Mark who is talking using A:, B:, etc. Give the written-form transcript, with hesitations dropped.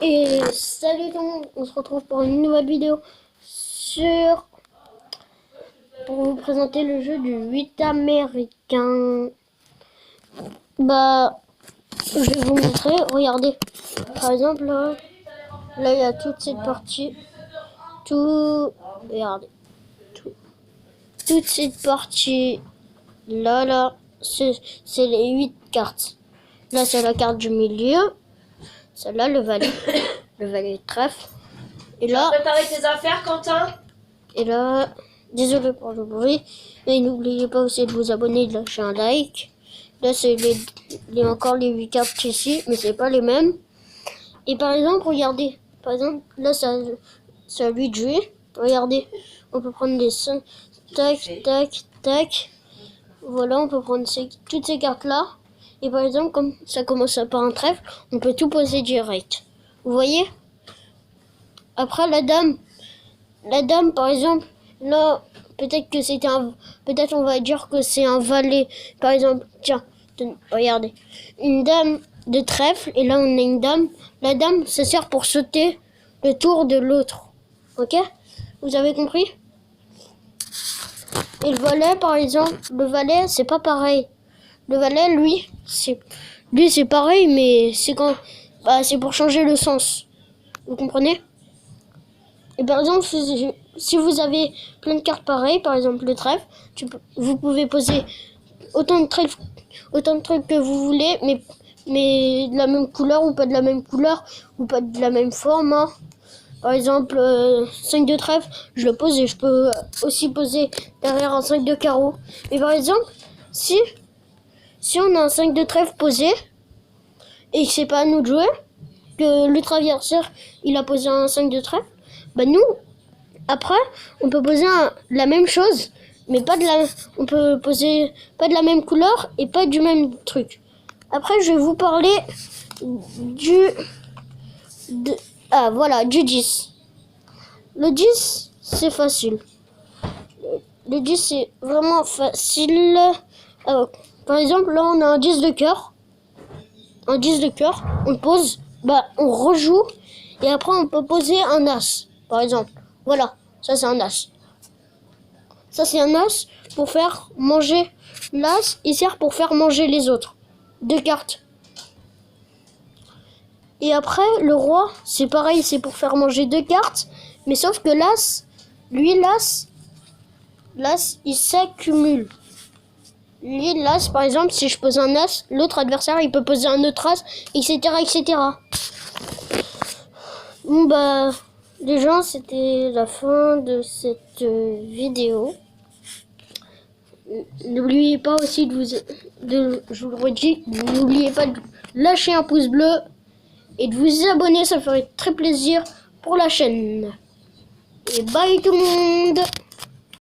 A: Et salut tout le monde, on se retrouve pour une nouvelle vidéo pour vous présenter le jeu du 8 américain. Je vais vous montrer, regardez. Par exemple là il y a toute cette partie. Regardez. Toute cette partie là, c'est les 8 cartes. Là c'est la carte du milieu. Celle-là, le valet de trèfle. Et là,
B: tu as préparé tes affaires, Quentin?
A: Et là, désolé pour le bruit. Et n'oubliez pas aussi de vous abonner et de lâcher un like. Là, c'est encore les 8 cartes ici, mais c'est pas les mêmes. Et par exemple, regardez. Par exemple, là, c'est à lui de jouer. Regardez, on peut prendre les 5. Tac, tac, tac. Voilà, on peut prendre toutes ces cartes-là. Et par exemple, comme ça commence par un trèfle, on peut tout poser direct. Vous voyez? Après, la dame, par exemple, là, peut-être on va dire que c'est un valet. Par exemple, tiens, regardez. Une dame de trèfle, et là, on a une dame. La dame, ça sert pour sauter le tour de l'autre. Ok? Vous avez compris? Et le valet, par exemple, le valet, c'est pas pareil. Le valet, lui, c'est pareil, mais c'est c'est pour changer le sens. Vous comprenez? Et par exemple, si vous avez plein de cartes pareilles, par exemple le trèfle, vous pouvez poser autant de trucs que vous voulez, mais de la même couleur ou pas de la même couleur ou pas de la même forme. Hein. Par exemple, 5 de trèfle, je le pose et je peux aussi poser derrière un 5 de carreau. Et par exemple, si on a un 5 de trèfle posé et que c'est pas à nous de jouer, que l'autre adversaire il a posé un 5 de trèfle, nous, après, on peut poser la même chose, mais on peut poser pas de la même couleur et pas du même truc. Après, je vais vous parler du 10. Le 10, c'est facile. Le 10, c'est vraiment facile. Par exemple, là, on a un 10 de cœur. Un 10 de cœur, on le pose, on rejoue, et après, on peut poser un as, par exemple. Voilà, ça, c'est un as. Ça, c'est un as pour faire manger l'as. Il sert pour faire manger les autres. 2 cartes. Et après, le roi, c'est pareil, c'est pour faire manger 2 cartes. Mais sauf que l'as, lui, l'as, il s'accumule. Lui, l'as, par exemple, si je pose un as, l'autre adversaire, il peut poser un autre as, etc., etc. Bon, les gens, c'était la fin de cette vidéo. N'oubliez pas aussi je vous le redis, n'oubliez pas de lâcher un pouce bleu et de vous abonner, ça ferait très plaisir pour la chaîne. Et bye tout le monde!